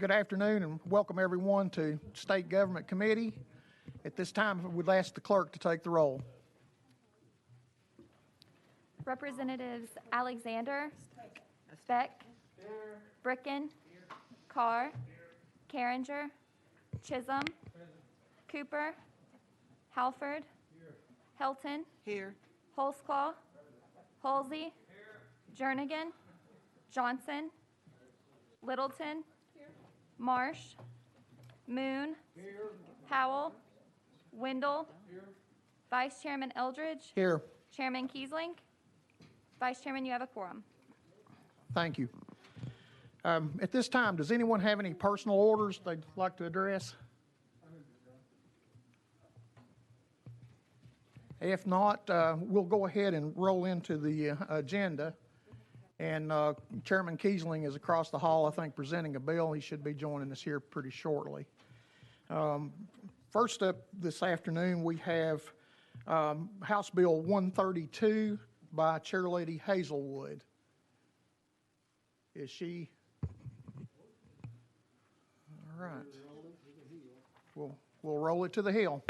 Good afternoon and welcome everyone to State Government Committee. At this time, I would ask the clerk to take the roll. Representatives Alexander, Beck, Bricken, Carr, Carringer, Chisholm, Cooper, Halford, Helton, Here. Holsclaw, Halsey, Jernigan, Johnson, Littleton, Marsh, Moon, Howell, Wendell, Vice Chairman Eldridge, Here. Chairman Kiesling. Vice Chairman, you have a quorum. Thank you. At this time, does anyone have any personal orders they'd like to address? If not, we'll go ahead and roll into the agenda. And Chairman Kiesling is across the hall, I think, presenting a bill. He should be joining us here pretty shortly. First up this afternoon, we have House Bill 132 by Chairlady Hazelwood. Is she? All right. We'll roll it to the hill.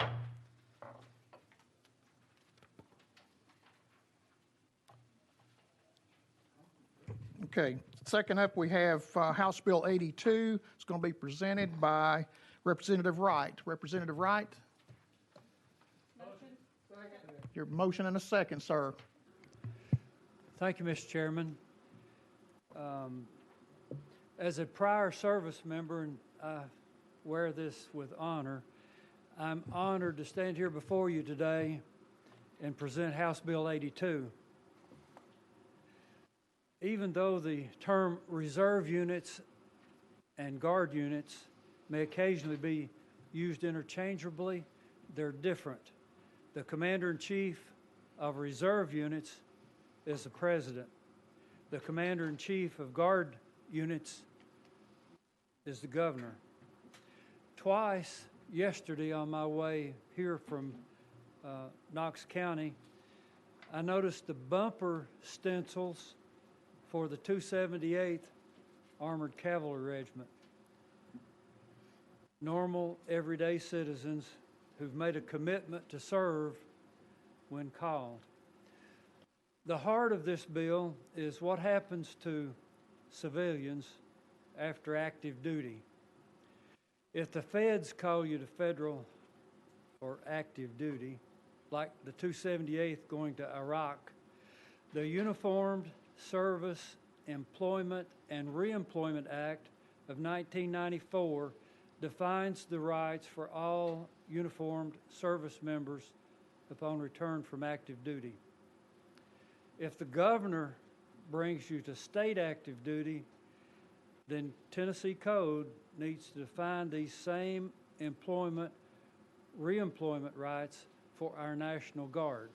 Okay, second up we have House Bill 82. It's going to be presented by Representative Wright. Representative Wright? Motion. Second. Your motion and a second, sir. Thank you, Mr. Chairman. As a prior service member, and I wear this with honor, I'm honored to stand here before you today and present House Bill 82. Even though the term reserve units and guard units may occasionally be used interchangeably, they're different. The Commander-in-Chief of reserve units is the President. The Commander-in-Chief of guard units is the Governor. Twice yesterday on my way here from Knox County, I noticed the bumper stencils for the 278th Armored Cavalry Regiment. Normal, everyday citizens who've made a commitment to serve when called. The heart of this bill is what happens to civilians after active duty. If the feds call you to federal or active duty, like the 278th going to Iraq, the Uniformed Service Employment and Reemployment Act of 1994 defines the rights for all uniformed service members upon return from active duty. If the governor brings you to state active duty, then Tennessee Code needs to define these same employment, reemployment rights for our National Guard.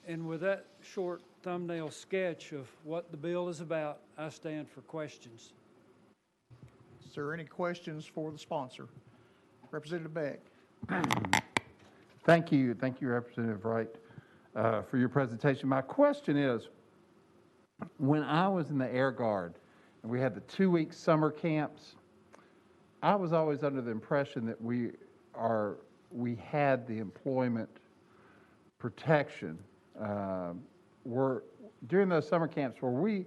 And with that short thumbnail sketch of what the bill is about, I stand for questions. Is there any questions for the sponsor? Representative Beck. Thank you, Representative Wright, for your presentation. My question is, when I was in the Air Guard and we had the 2-week summer camps, I was always under the impression that we had the employment protection. During those summer camps, were we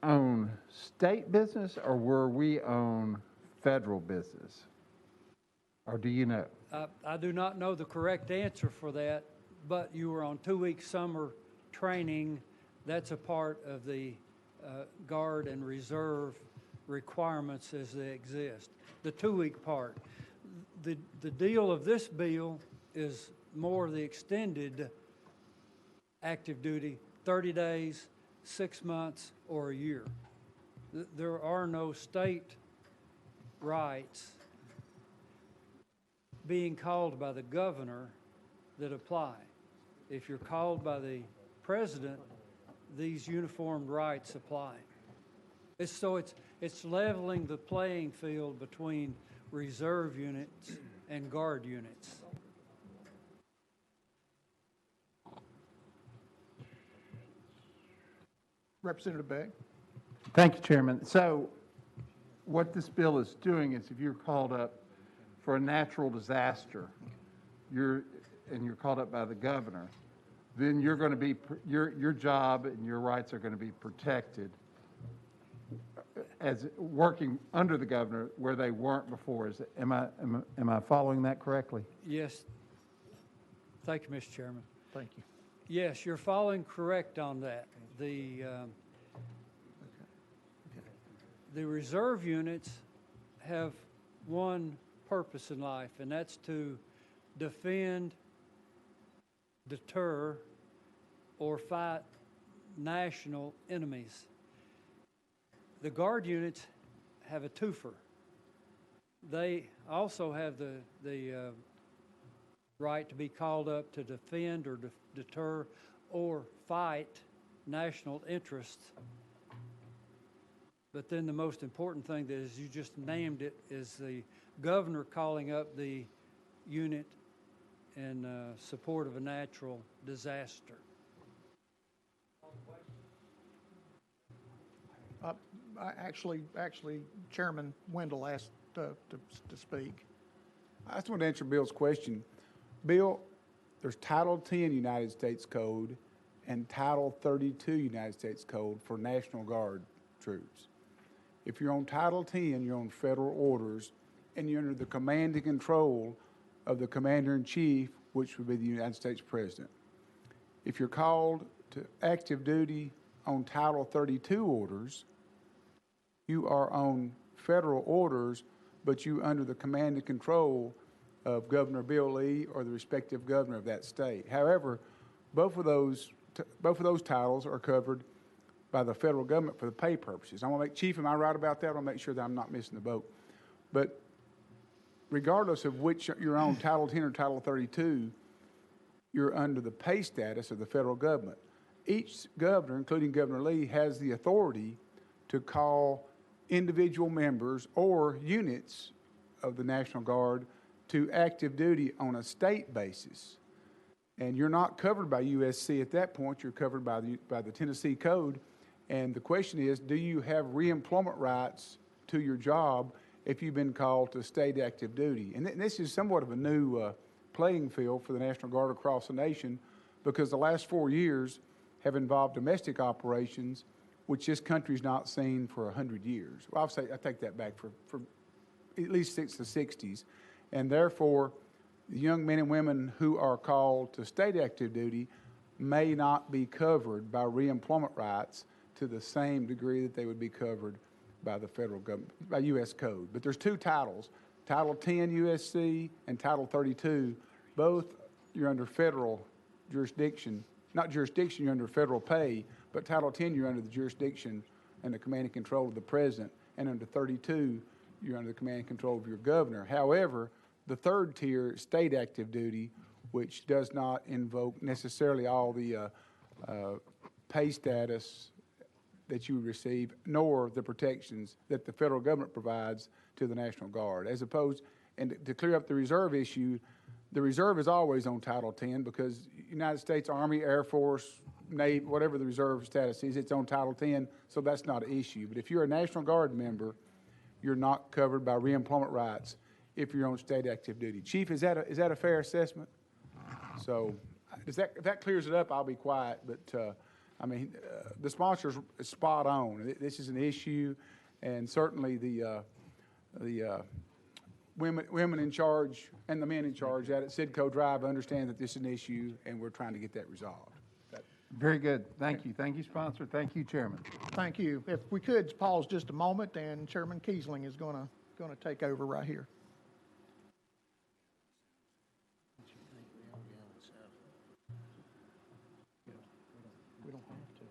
on state business or were we on federal business? Or do you know? I do not know the correct answer for that, but you were on 2-week summer training. That's a part of the Guard and Reserve requirements as they exist. The 2-week part. The deal of this bill is more the extended active duty, 30 days, 6 months, or a year. There are no state rights being called by the governor that apply. If you're called by the president, these uniformed rights apply. It's leveling the playing field between reserve units and guard units. Representative Beck. Thank you, Chairman. So what this bill is doing is if you're called up for a natural disaster, you're called up by the governor, then you're going to be, your job and your rights are going to be protected as working under the governor where they weren't before. Am I following that correctly? Yes. Thank you, Mr. Chairman. Thank you. Yes, you're following correct on that. The reserve units have one purpose in life, and that's to defend, deter, or fight national enemies. The Guard units have a twofer. They also have the right to be called up to defend or deter or fight national interests. But then the most important thing that is, you just named it, is the governor calling up the unit in support of a natural disaster. Actually, Chairman Wendell asked to speak. I just want to answer Bill's question. Bill, there's Title 10 United States Code and Title 32 United States Code for National Guard troops. If you're on Title 10, you're on federal orders, and you're under the command and control of the Commander-in-Chief, which would be the United States President. If you're called to active duty on Title 32 orders, you are on federal orders, but you under the command and control of Governor Bill Lee or the respective governor of that state. However, both of those titles are covered by the federal government for the pay purposes. I want to make, Chief, am I right about that? I want to make sure that I'm not missing the boat. But regardless of which you're on, Title 10 or Title 32, you're under the pay status of the federal government. Each governor, including Governor Lee, has the authority to call individual members or units of the National Guard to active duty on a state basis. And you're not covered by USC at that point. You're covered by the Tennessee Code. And the question is, do you have reemployment rights to your job if you've been called to state active duty? And this is somewhat of a new playing field for the National Guard across the nation, because the last 4 years have involved domestic operations, which this country's not seen for 100 years. Well, I take that back, for at least since the 60s. And therefore, the young men and women who are called to state active duty may not be covered by reemployment rights to the same degree that they would be covered by the federal government, by U.S. Code. But there's two titles, Title 10 USC and Title 32. Both you're under federal jurisdiction. Not jurisdiction, you're under federal pay, but Title 10, you're under the jurisdiction and the command and control of the president, and under 32, you're under the command and control of your governor. However, the third tier, state active duty, which does not invoke necessarily all the pay status that you would receive, nor the protections that the federal government provides to the National Guard. As opposed, and to clear up the reserve issue, the reserve is always on Title 10 because United States Army, Air Force, Navy, whatever the reserve status is, it's on Title 10, so that's not an issue. But if you're a National Guard member, you're not covered by reemployment rights if you're on state active duty. Chief, is that a fair assessment? So if that clears it up, I'll be quiet. But I mean, the sponsor is spot on. This is an issue, and certainly the women in charge and the men in charge out at Sidco Drive understand that this is an issue, and we're trying to get that resolved. Very good. Thank you. Thank you, sponsor. Thank you, Chairman. Thank you. If we could pause just a moment, and Chairman Kiesling is going to take over right here. We don't have to.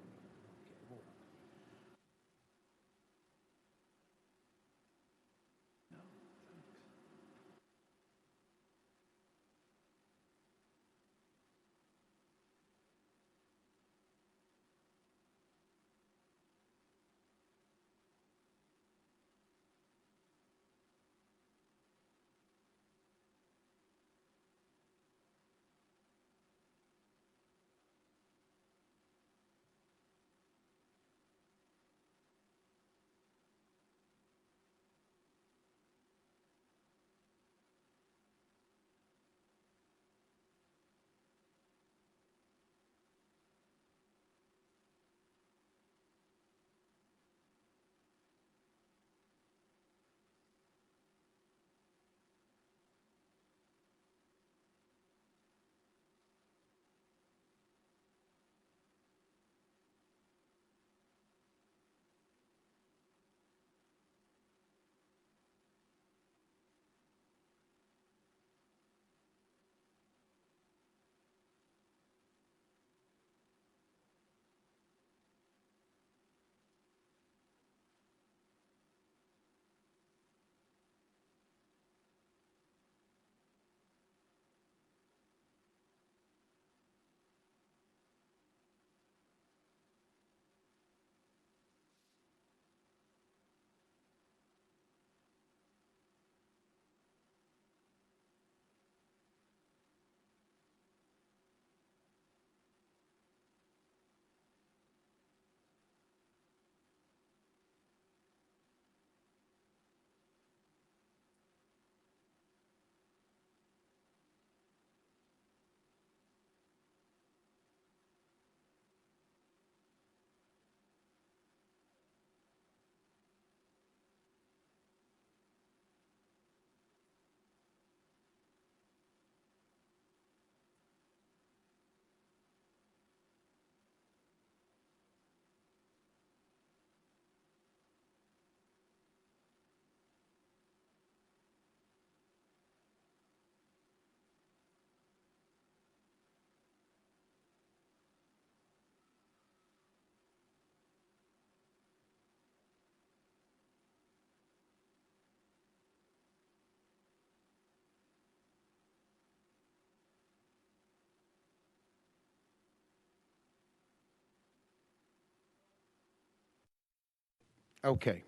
Okay,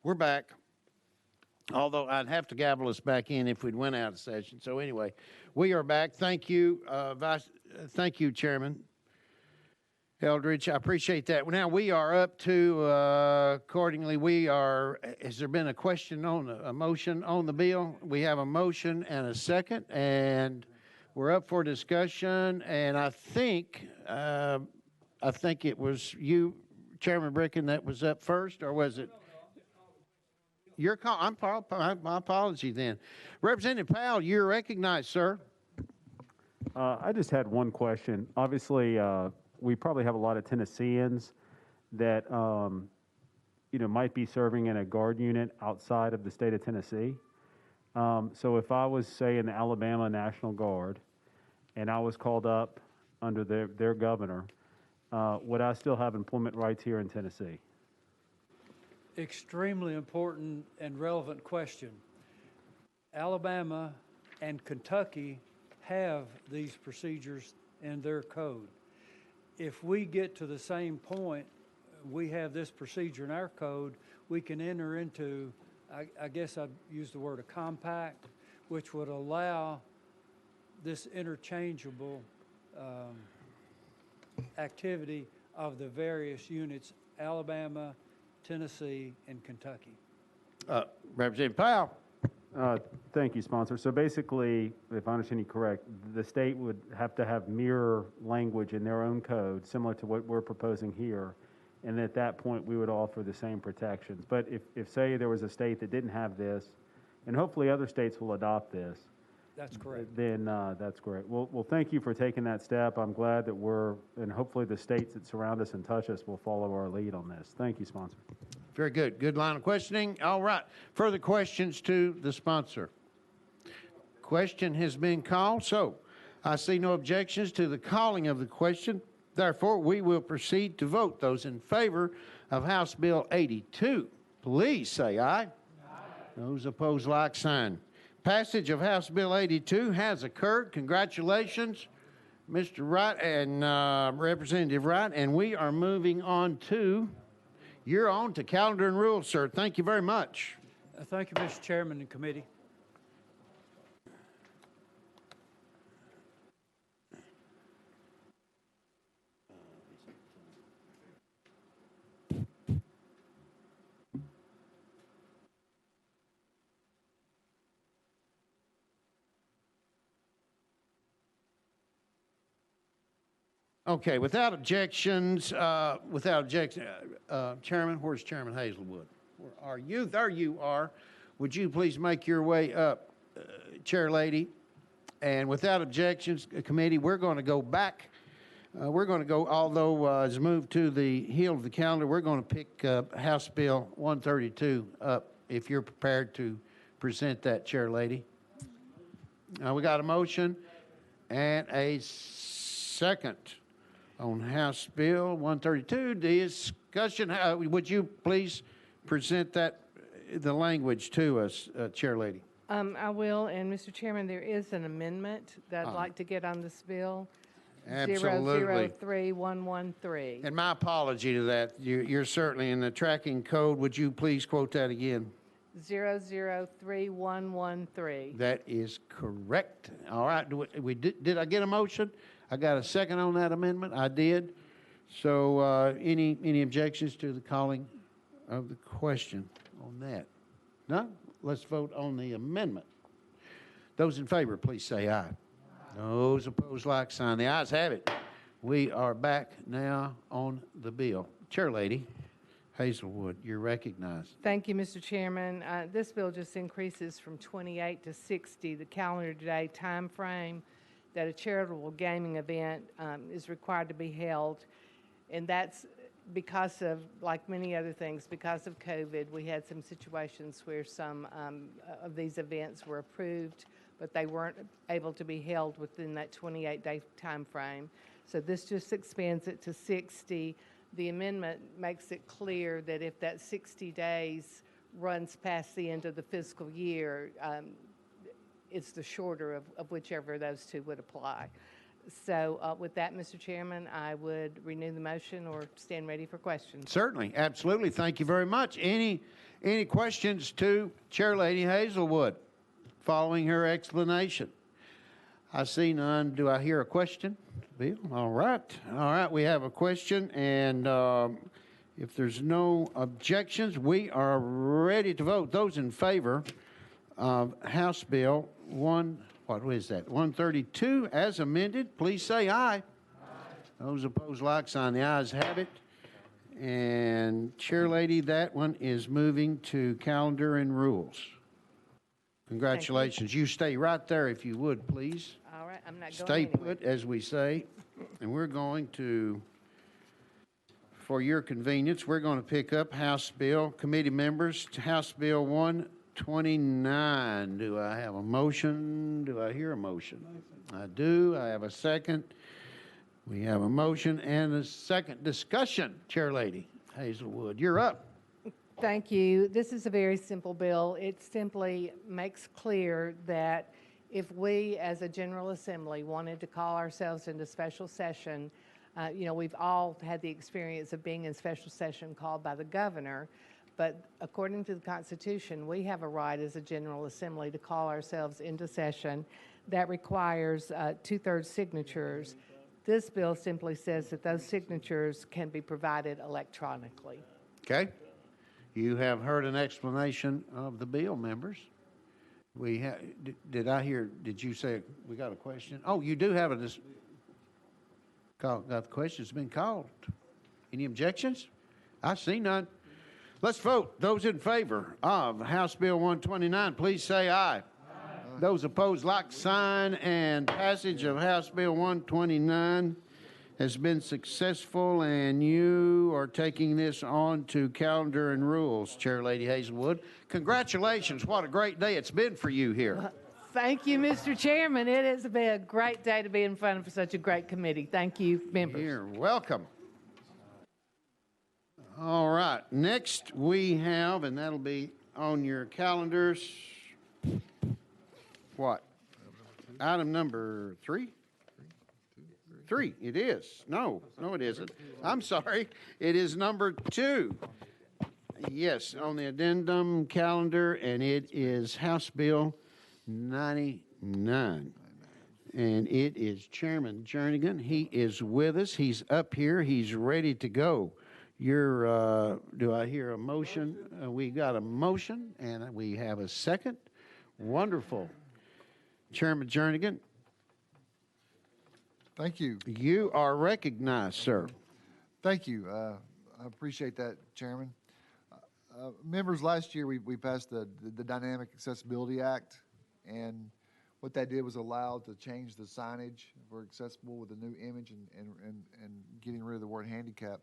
we're back. Although I'd have to gavel us back in if we'd went out of session. So anyway, we are back. Thank you, thank you, Chairman Eldridge. I appreciate that. Now we are up to, accordingly, has there been a question a motion on the bill? We have a motion and a second, and we're up for discussion. And I think it was you, Chairman Bricken, that was up first, or was it? Your call. My apology then. Representative Powell, you're recognized, sir. I just had one question. Obviously, we probably have a lot of Tennesseans that, might be serving in a guard unit outside of the state of Tennessee. So if I was, say, in the Alabama National Guard and I was called up under their governor, would I still have employment rights here in Tennessee? Extremely important and relevant question. Alabama and Kentucky have these procedures in their code. If we get to the same point, we have this procedure in our code, we can enter into, I guess I'd use the word a compact, which would allow this interchangeable activity of the various units, Alabama, Tennessee, and Kentucky. Representative Powell. Thank you, sponsor. So basically, if I understand you correct, the state would have to have mirror language in their own code, similar to what we're proposing here, and at that point, we would offer the same protections. But if say, there was a state that didn't have this, and hopefully other states will adopt this. That's correct. Then that's great. Well, thank you for taking that step. I'm glad that and hopefully the states that surround us and touch us will follow our lead on this. Thank you, sponsor. Very good. Good line of questioning. All right. Further questions to the sponsor? Question has been called, so I see no objections to the calling of the question. Therefore, we will proceed to vote. Those in favor of House Bill 82, please say aye. Aye. Those opposed, like sign. Passage of House Bill 82 has occurred. Congratulations, Mr. Wright and Representative Wright. And we are moving on to, you're on to calendar and rules, sir. Thank you very much. Thank you, Mr. Chairman and committee. Okay, without objections, Chairman, where's Chairman Hazelwood? Where are you? There you are. Would you please make your way up, Chair Lady? And without objections, committee, we're going to go back. Although it's moved to the heel of the calendar, we're going to pick House Bill 132 up, if you're prepared to present that, Chair Lady. We got a motion and a second on House Bill 132. Discussion. Would you please present the language to us, Chair Lady? I will, and Mr. Chairman, there is an amendment that I'd like to get on this bill. Absolutely. 003113. And my apology to that. You're certainly in the tracking code. Would you please quote that again? 003113. That is correct. All right. Did I get a motion? I got a second on that amendment. I did. So any objections to the calling of the question on that? No? Let's vote on the amendment. Those in favor, please say aye. Those opposed, like sign. The ayes have it. We are back now on the bill. Chair Lady Hazelwood, you're recognized. Thank you, Mr. Chairman. This bill just increases from 28 to 60 the calendar day time frame that a charitable gaming event is required to be held. And that's because of, like many other things, because of COVID, we had some situations where some of these events were approved, but they weren't able to be held within that 28-day time frame. So this just expands it to 60. The amendment makes it clear that if that 60 days runs past the end of the fiscal year, it's the shorter of whichever of those two would apply. So with that, Mr. Chairman, I would renew the motion or stand ready for questions. Certainly, absolutely. Thank you very much. Any questions to Chairlady Hazelwood following her explanation? I see none. Do I hear a question? Bill? All right. We have a question, and if there's no objections, we are ready to vote. Those in favor of House Bill 132 as amended, please say aye. Aye. Those opposed, like sign. The ayes have it. And Chairlady, that one is moving to calendar and rules. Congratulations. You stay right there if you would, please. All right, I'm not going Stay anywhere. put, as we say. And we're going to, for your convenience, we're going to pick up House Bill, committee members, to House Bill 129. Do I have a motion? Do I hear a motion? I do. I have a second. We have a motion and a second. Discussion. Chairlady Hazelwood, you're up. Thank you. This is a very simple bill. It simply makes clear that if we, as a General Assembly, wanted to call ourselves into special session, we've all had the experience of being in special session called by the governor, but according to the Constitution, we have a right as a General Assembly to call ourselves into session. That requires 2/3 signatures. This bill simply says that those signatures can be provided electronically. Okay. You have heard an explanation of the bill, members. Did you say we got a question? Oh, you do have got the question. It's been called. Any objections? I see none. Let's vote. Those in favor of House Bill 129, please say aye. Aye. Those opposed, like sign, and passage of House Bill 129 has been successful, and you are taking this on to calendar and rules, Chairlady Hazelwood. Congratulations. What a great day it's been for you here. Thank you, Mr. Chairman. It has been a great day to be in front of such a great committee. Thank you, members. You're welcome. All right. Next we have, and that'll be on your calendars, what? Item number 3? 3, it is. No, it isn't. I'm sorry. It is number 2. Yes, on the addendum calendar, and it is House Bill 99. And it is Chairman Jernigan. He is with us. He's up here. He's ready to go. Do I hear a motion? We got a motion, and we have a second. Wonderful. Chairman Jernigan. Thank you. You are recognized, sir. Thank you. I appreciate that, Chairman. Members, last year we passed the Dynamic Accessibility Act, and what that did was allow to change the signage for accessible with a new image and getting rid of the word handicap.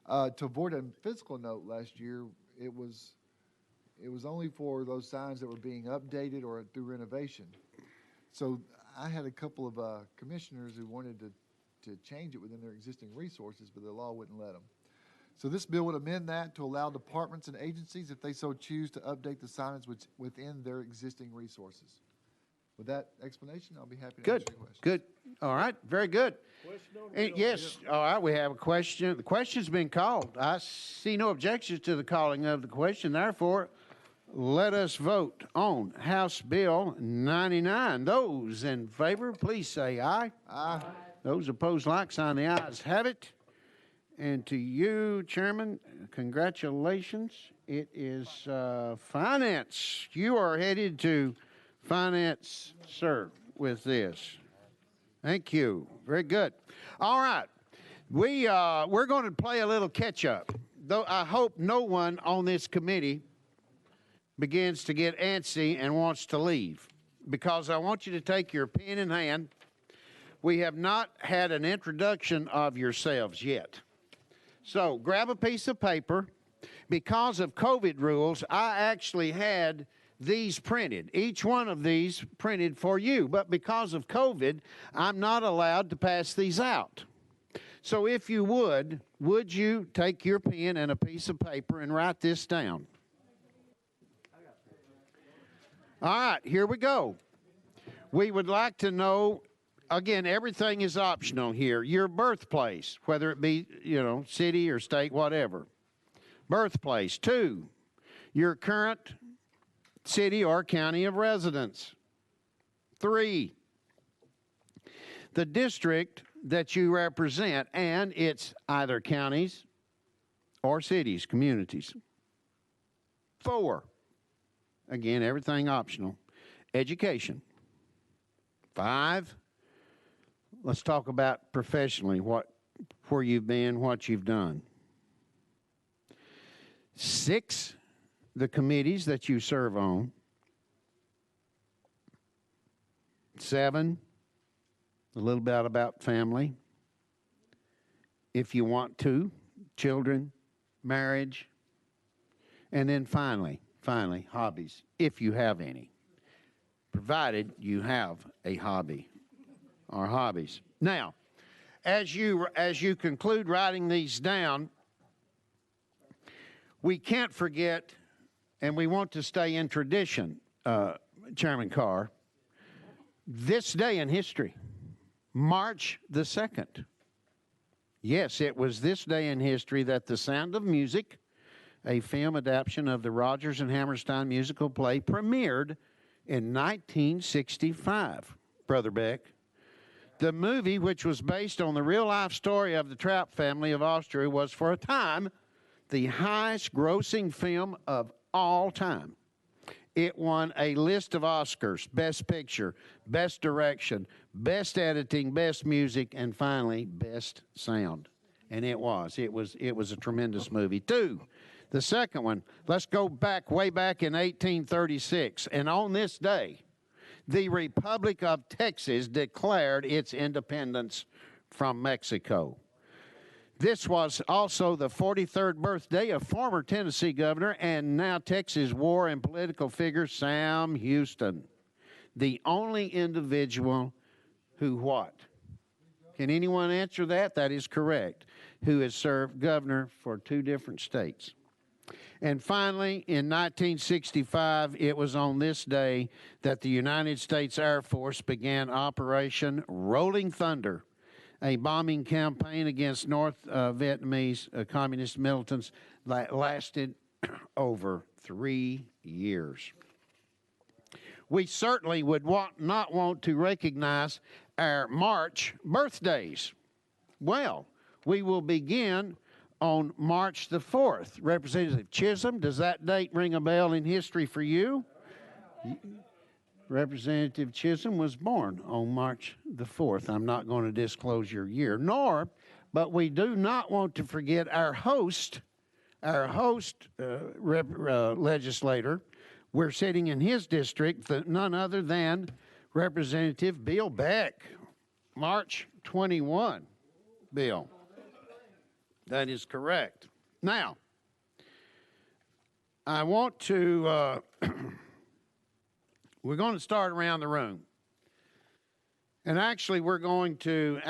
To avoid a physical note last year, it was only for those signs that were being updated or through renovation. So I had a couple of commissioners who wanted to change it within their existing resources, but the law wouldn't let them. So this bill would amend that to allow departments and agencies, if they so choose, to update the signage within their existing resources. With that explanation, I'll be happy to answer your questions. Good. All right. Very good. Yes. All right. We have a question. The question's been called. I see no objections to the calling of the question. Therefore, let us vote on House Bill 99. Those in favor, please say aye. Aye. Those opposed, like sign. The ayes have it. And to you, Chairman, congratulations. It is Finance. You are headed to Finance, sir, with this. Thank you. Very good. All right. We're going to play a little catch-up. Though I hope no one on this committee begins to get antsy and wants to leave, because I want you to take your pen in hand. We have not had an introduction of yourselves yet. So grab a piece of paper. Because of COVID rules, I actually had these printed, each one of these printed for you. But because of COVID, I'm not allowed to pass these out. So if you would you take your pen and a piece of paper and write this down? All right, here we go. We would like to know again, everything is optional here. Your birthplace, whether it be, city or state, whatever. Birthplace. 2, your current city or county of residence. 3, the district that you represent, and it's either counties or cities, communities. 4, again, everything optional. Education. 5, let's talk about professionally, where you've been, what you've done. 6, the committees that you serve on. 7, a little bit about family, if you want to, children, marriage, and then finally, hobbies, if you have any, provided you have a hobby or hobbies. Now, as you conclude writing these down, we can't forget, and we want to stay in tradition, Chairman Carr, this day in history, March the 2nd. Yes, it was this day in history that The Sound of Music, a film adaptation of the Rodgers and Hammerstein musical play, premiered in 1965, Brother Beck. The movie, which was based on the real-life story of the Trapp family of Austria, was for a time the highest-grossing film of all time. It won a list of Oscars: Best Picture, Best Direction, Best Editing, Best Music, and finally, Best Sound. And it was a tremendous movie. 2, the second one, let's go way back in 1836. And on this day, the Republic of Texas declared its independence from Mexico. This was also the 43rd birthday of former Tennessee governor and now Texas war and political figure Sam Houston, the only individual who what? Can anyone answer that? That is correct. Who has served governor for 2 different states. And finally, in 1965, it was on this day that the United States Air Force began Operation Rolling Thunder, a bombing campaign against North Vietnamese communist militants that lasted over 3 years. We certainly would not want to recognize our March birthdays. Well, we will begin on March the 4th. Representative Chisholm, does that date ring a bell in history for you? Representative Chisholm was born on March the 4th. I'm not going to disclose your year, but we do not want to forget our host legislator. We're sitting in his district, none other than Representative Bill Beck, March 21, Bill. That is correct. Now, I want to... We're going to start around the room. And actually, we're going to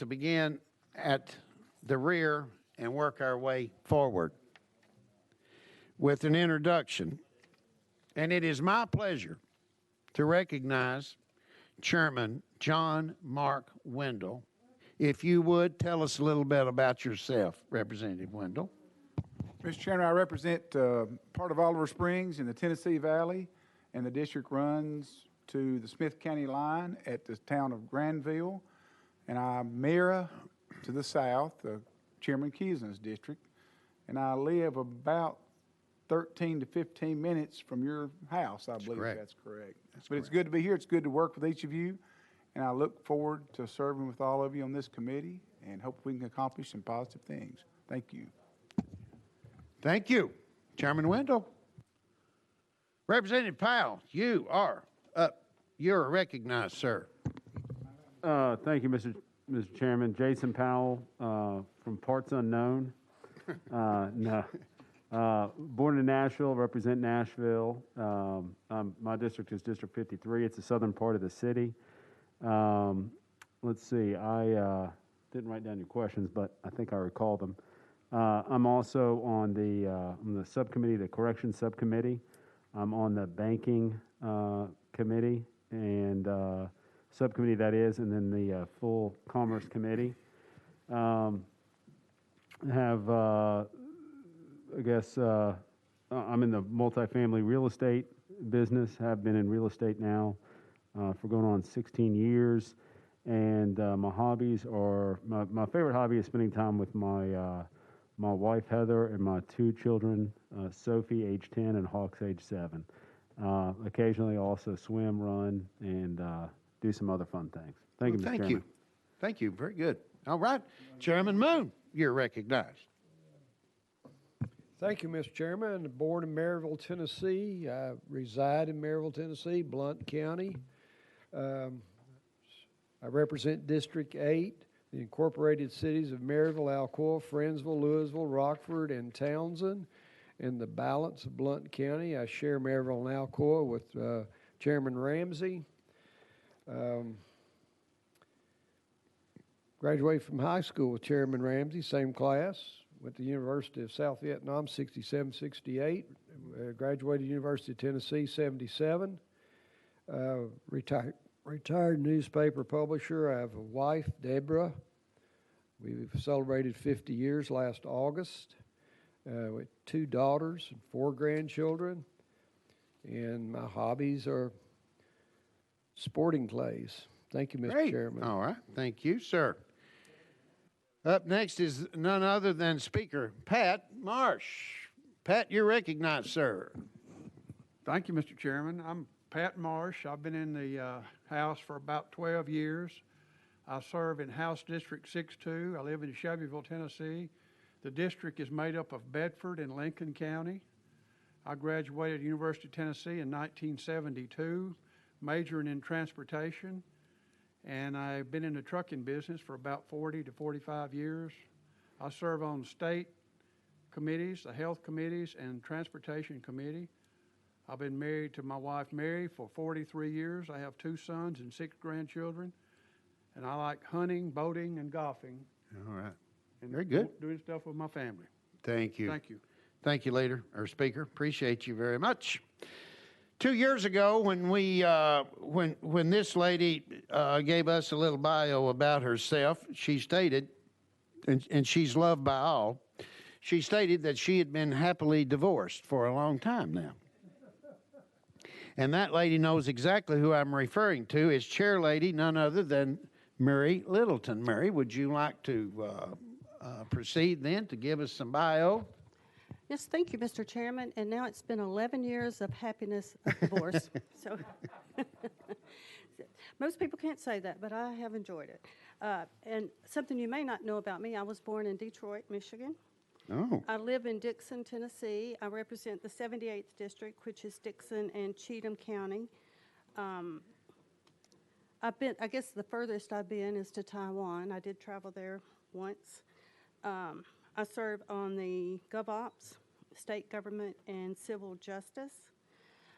begin at the rear and work our way forward with an introduction. And it is my pleasure to recognize Chairman John Mark Wendell. If you would, tell us a little bit about yourself, Representative Wendell. Mr. Chairman, I represent part of Oliver Springs in the Tennessee Valley, and the district runs to the Smith County line at the town of Granville, and I mirror to the south, Chairman Keeson's district, and I live about 13 to 15 minutes from your house, I believe that's correct. But it's good to be here. It's good to work with each of you, and I look forward to serving with all of you on this committee and hope we can accomplish some positive things. Thank you. Thank you, Chairman Wendell. Representative Powell, you are up. You're recognized, sir. Thank you, Mr. Chairman. Jason Powell from Parts Unknown. Born in Nashville, represent Nashville. My district is District 53. It's the southern part of the city. Let's see. I didn't write down your questions, but I think I recall them. I'm also on the subcommittee, the corrections subcommittee. I'm on the banking committee, and subcommittee that is, and then the full Commerce Committee. I'm in the multifamily real estate business, have been in real estate now for going on 16 years. And my hobbies are, my favorite hobby is spending time with my wife, Heather, and my 2 children, Sophie, age 10, and Hawks, age 7. Occasionally also swim, run, and do some other fun things. Thank you, Mr. Thank Chairman. you. Thank you. Very good. All right. Chairman Moon, you're recognized. Thank you, Mr. Chairman. Born in Maryville, Tennessee. I reside in Maryville, Tennessee, Blount County. I represent District 8, the incorporated cities of Maryville, Alcoa, Friendsville, Louisville, Rockford, and Townsend. In the balance of Blount County, I share Maryville and Alcoa with Chairman Ramsey. Graduated from high school with Chairman Ramsey, same class. Went to the University of South Vietnam, 67, 68. Graduated University of Tennessee, 77. Retired newspaper publisher. I have a wife, Deborah. We've celebrated 50 years last August. With 2 daughters and 4 grandchildren. And my hobbies are sporting clays. Thank you, Mr. Great. Chairman. All right. Thank you, sir. Up next is none other than Speaker Pat Marsh. Pat, you're recognized, sir. Thank you, Mr. Chairman. I'm Pat Marsh. I've been in the House for about 12 years. I serve in House District 62. I live in Shelbyville, Tennessee. The district is made up of Bedford and Lincoln County. I graduated University of Tennessee in 1972, majoring in transportation. And I've been in the trucking business for about 40 to 45 years. I serve on state committees, the health committees, and transportation committee. I've been married to my wife, Mary, for 43 years. I have 2 sons and 6 grandchildren. And I like hunting, boating, and golfing. All right. And Very good. doing stuff with my family. Thank you. Thank you. Thank you, Speaker. Appreciate you very much. 2 years ago, when when this lady gave us a little bio about herself, she stated, and she's loved by all, she stated that she had been happily divorced for a long time now. And that lady knows exactly who I'm referring to. Is Chair Lady, none other than Mary Littleton. Mary, would you like to proceed then to give us some bio? Yes, thank you, Mr. Chairman. And now it's been 11 years of happiness of divorce. So most people can't say that, but I have enjoyed it. And something you may not know about me, I was born in Detroit, Michigan. Oh. I live in Dixon, Tennessee. I represent the 78th District, which is Dixon and Cheatham County. I guess the furthest I've been is to Taiwan. I did travel there once. I serve on the GovOps, state government, and civil justice.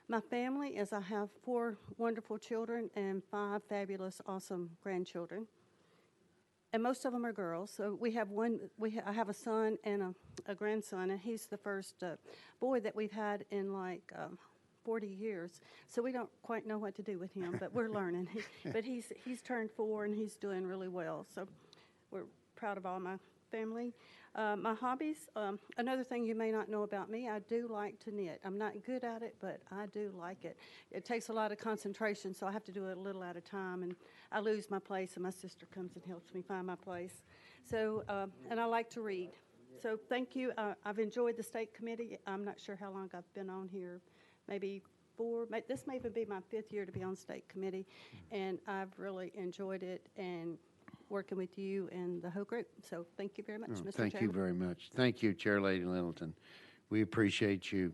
My family is I have 4 wonderful children and 5 fabulous, awesome grandchildren. And most of them are girls. So we have I have a son and a grandson, and he's the first boy that we've had in like 40 years. So we don't quite know what to do with him, but we're learning. But he's turned 4 and he's doing really well. So we're proud of all my family. My hobbies, another thing you may not know about me, I do like to knit. I'm not good at it, but I do like it. It takes a lot of concentration, so I have to do it a little at a time, and I lose my place, and my sister comes and helps me find my place. So, and I like to read. So thank you. I've enjoyed the state committee. I'm not sure how long I've been on here, maybe 4. This may even be my 5th year to be on state committee, and I've really enjoyed it and working with you and the whole group. So thank you very much, Mr. Chairman. Thank you very much. Thank you, Chair Lady Littleton. We appreciate you.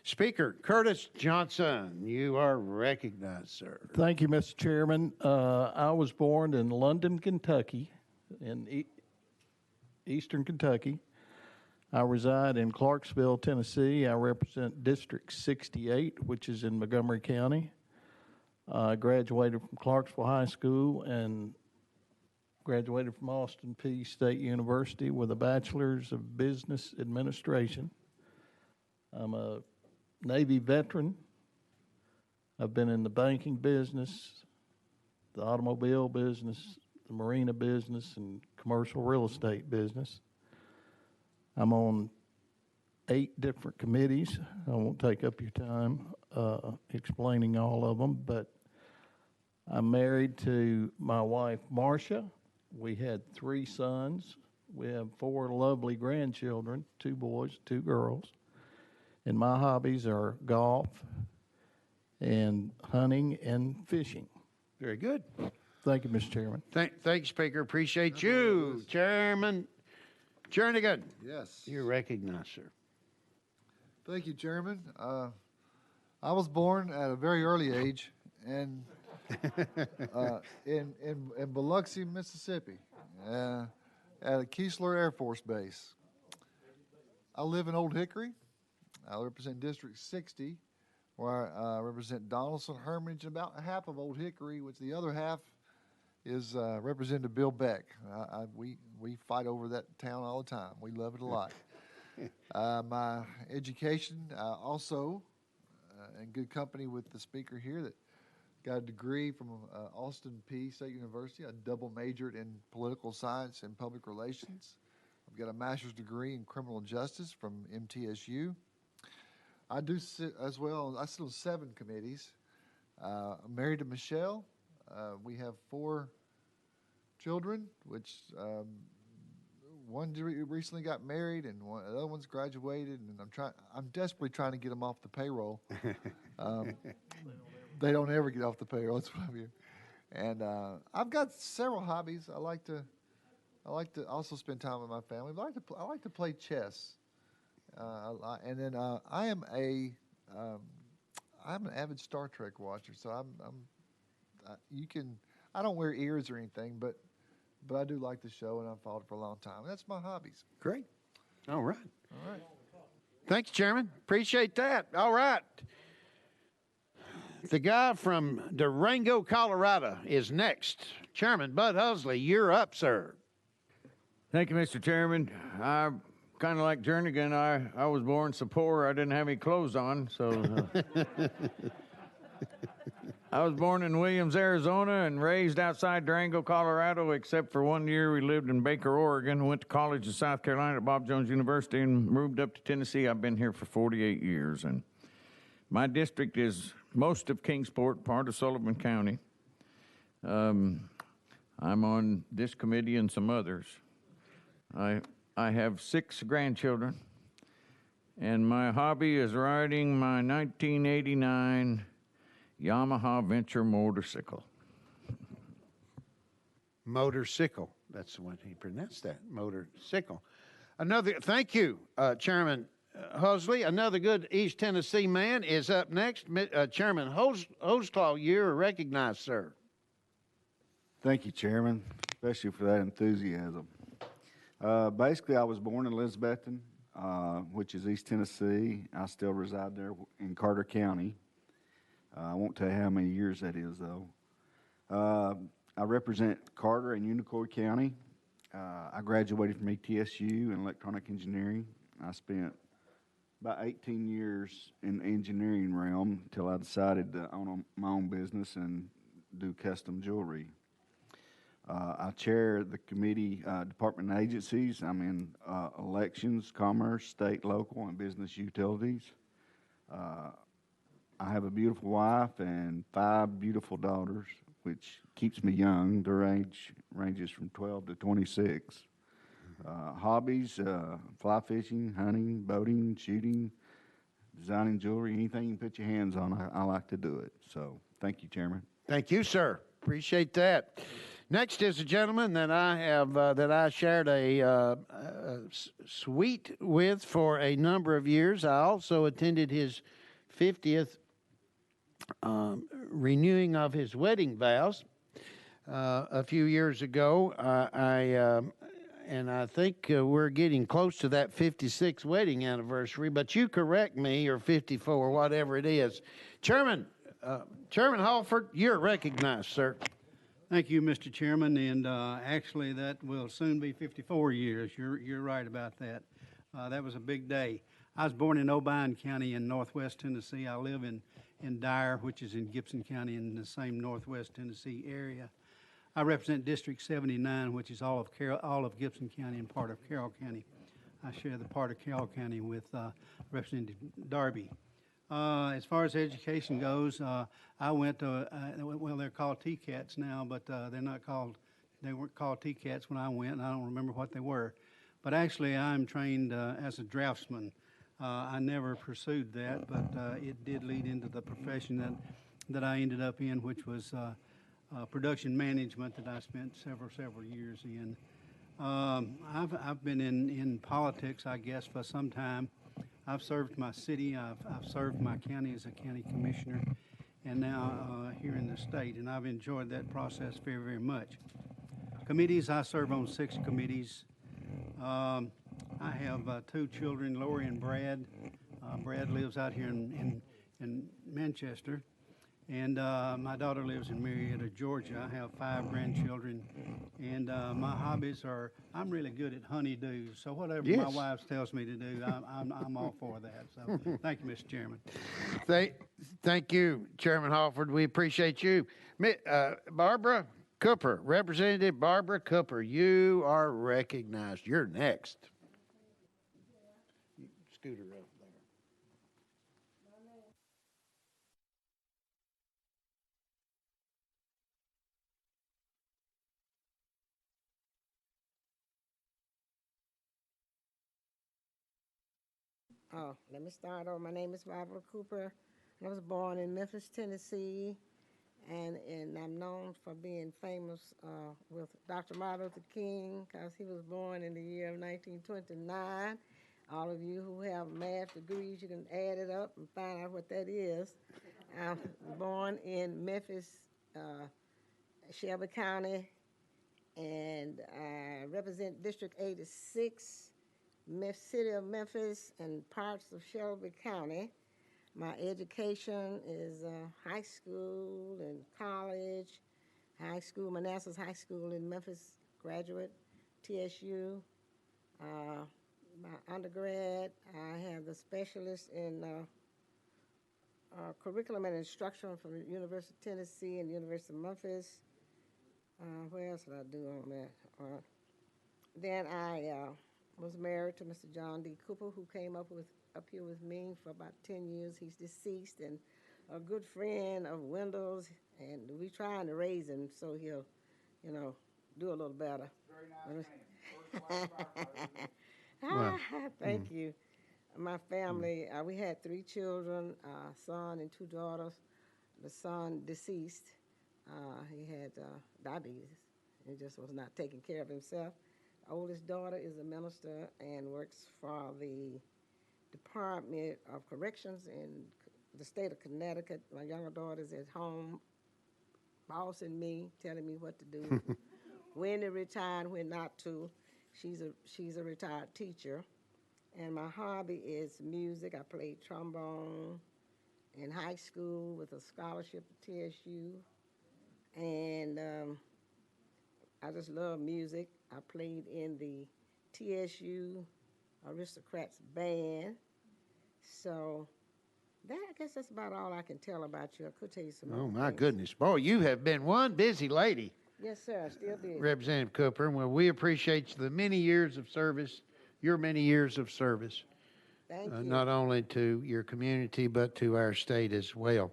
Speaker Curtis Johnson, you are recognized, sir. Thank you, Mr. Chairman. I was born in London, Kentucky, in eastern Kentucky. I reside in Clarksville, Tennessee. I represent District 68, which is in Montgomery County. I graduated from Clarksville High School and graduated from Austin Peay State University with a bachelor's of business administration. I'm a Navy veteran. I've been in the banking business the automobile business, the marina business, and commercial real estate business. I'm on 8 different committees. I won't take up your time explaining all of them, but I'm married to my wife, Marcia. We had 3 sons. We have 4 lovely grandchildren, 2 boys, 2 girls. And my hobbies are golf and hunting and fishing. Very good. Thank you, Mr. Chairman. Thank you, Speaker. Appreciate you. Chairman Jernigan. Yes. You're recognized, sir. Thank you, Chairman. I was born at a very early age and in Biloxi, Mississippi, at a Keesler Air Force Base. I live in Old Hickory. I represent District 60, where I represent Donaldson, Hermitage, and about half of Old Hickory, which the other half is Representative Bill Beck. We fight over that town all the time. We love it a lot. My education also in good company with the speaker here that got a degree from Austin Peay State University. I double majored in political science and public relations. I've got a master's degree in criminal justice from MTSU. I do sit as well. I sit on 7 committees. I'm married to Michelle. We have 4 children, which one recently got married, and the other one's graduated. And I'm desperately trying to get them off the payroll. They don't ever get off the payroll. That's what I'm hearing. And I've got several hobbies. I like to also spend time with my family. But I like to play chess. And then I'm an avid Star Trek watcher. So I don't wear ears or anything, but I do like the show, and I've followed it for a long time. That's my hobbies. Great. All right. All right. Thanks, Chairman. Appreciate that. All right. The guy from Durango, Colorado is next. Chairman Bud Hussley, you're up, sir. Thank you, Mr. Chairman. I kind of like Jernigan. I was born so poor I didn't have any clothes on, so I was born in Williams, Arizona, and raised outside Durango, Colorado, except for 1 year we lived in Baker, Oregon. Went to college in South Carolina at Bob Jones University and moved up to Tennessee. I've been here for 48 years, and my district is most of Kingsport, part of Sullivan County. I'm on this committee and some others. I have 6 grandchildren, and my hobby is riding my 1989 Yamaha Venture motorcycle. Motorcycle. That's the way he pronounced that. Motorcycle. Thank you, Chairman Hussley. Another good East Tennessee man is up next. Chairman Holzclaw, you're recognized, sir. Thank you, Chairman, especially for that enthusiasm. Basically, I was born in Elizabethton, which is East Tennessee. I still reside there in Carter County. I won't tell you how many years that is, though. I represent Carter and Unicoi County. I graduated from ETSU in electronic engineering. I spent about 18 years in the engineering realm until I decided to own my own business and do custom jewelry. I chair the committee, department and agencies. I'm in elections, commerce, state, local, and business utilities. I have a beautiful wife and 5 beautiful daughters, which keeps me young. Their age ranges from 12 to 26. Hobbies, fly fishing, hunting, boating, shooting, designing jewelry, anything you can put your hands on, I like to do it. So thank you, Chairman. Thank you, sir. Appreciate that. Next is a gentleman that I have that I shared a suite with for a number of years. I also attended his 50th renewing of his wedding vows a few years ago. And I think we're getting close to that 56th wedding anniversary. But you correct me, or 54, whatever it is. Chairman Halford, you're recognized, sir. Thank you, Mr. Chairman, and actually that will soon be 54 years. You're right about that. That was a big day. I was born in Obion County in northwest Tennessee. I live in Dyer, which is in Gibson County in the same northwest Tennessee area. I represent District 79, which is all of Gibson County and part of Carroll County. I share the part of Carroll County with Representative Darby. As far as education goes, I went to, well, they're called TCATs now, but they weren't called TCATs when I went, and I don't remember what they were. But actually, I'm trained as a draftsman. I never pursued that, but it did lead into the profession that I ended up in, which was production management that I spent several years in. I've been in politics, I guess, for some time. I've served my city, I've served my county as a county commissioner, and now here in the state, and I've enjoyed that process very much. Committees, I serve on 6 committees. I have 2 children, Lori and Brad. Brad lives out here in Manchester, and my daughter lives in Marietta, Georgia. I have 5 grandchildren, and my hobbies are, I'm really good at honeydews, so whatever my wife tells me to do, I'm all for that. So thank you, Mr. Chairman. Thank you, Chairman Halford. We appreciate you. Barbara Cooper, Representative Barbara Cooper, you are recognized. You're next. Scooter up there. Oh, let me start over. My name is Barbara Cooper. I was born in Memphis, Tennessee, and I'm known for being famous with Dr. Martin Luther King, because he was born in the year of 1929. All of you who have math degrees, you can add it up and find out what that is. I'm born in Memphis, Shelby County, and I represent District 86, City of Memphis, and parts of Shelby County. My education is high school and college, high school, Manassas High School in Memphis, graduate, TSU. My undergrad, I have the specialist in curriculum and instruction from the University of Tennessee and University of Memphis. Where else did I do on that? Then I was married to Mr. John D. Cooper, who came up here with me for about 10 years. He's deceased and a good friend of Wendell's, and we trying to raise him so he'll, do a little better. Very nice man. Thank you. My family, we had 3 children, a son and 2 daughters. The son deceased. He had diabetes. He just was not taking care of himself. Oldest daughter is a minister and works for the Department of Corrections in the state of Connecticut. My younger daughter's at home, bossing me, telling me what to do, when to retire and when not to. She's a retired teacher. And my hobby is music. I played trombone in high school with a scholarship at TSU. And I just love music. I played in the TSU Aristocrats band. So I guess that's about all I can tell about you. I could tell you some more. Oh, my goodness. Boy, you have been one busy lady. Yes, sir. Still busy. Representative Cooper. Well, we appreciate the many years of service, your many years of service. Thank you. Not only to your community, but to our state as well.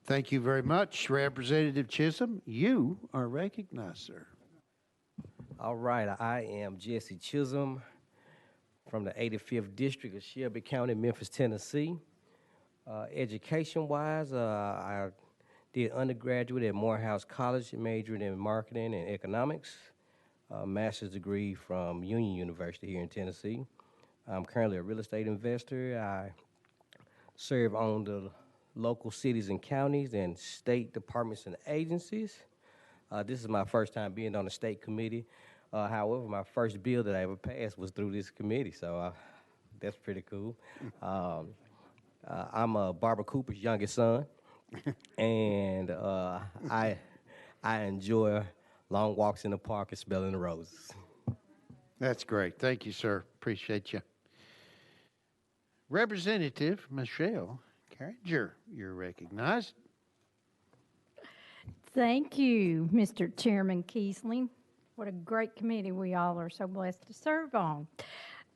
Thank you very much. Representative Chisholm, you are recognized, sir. All right, I am Jesse Chisholm from the 85th District of Shelby County, Memphis, Tennessee. Education-wise, I did undergraduate at Morehouse College, majored in marketing and economics, master's degree from Union University here in Tennessee. I'm currently a real estate investor. I serve on the local cities and counties and state departments and agencies. This is my first time being on the state committee. However, my first bill that I ever passed was through this committee, so that's pretty cool. I'm Barbara Cooper's youngest son, and I enjoy long walks in the park and smelling the roses. That's great. Thank you, sir. Appreciate you. Representative Michelle Carringer, you're recognized. Thank you, Mr. Chairman Kiesling. What a great committee we all are so blessed to serve on.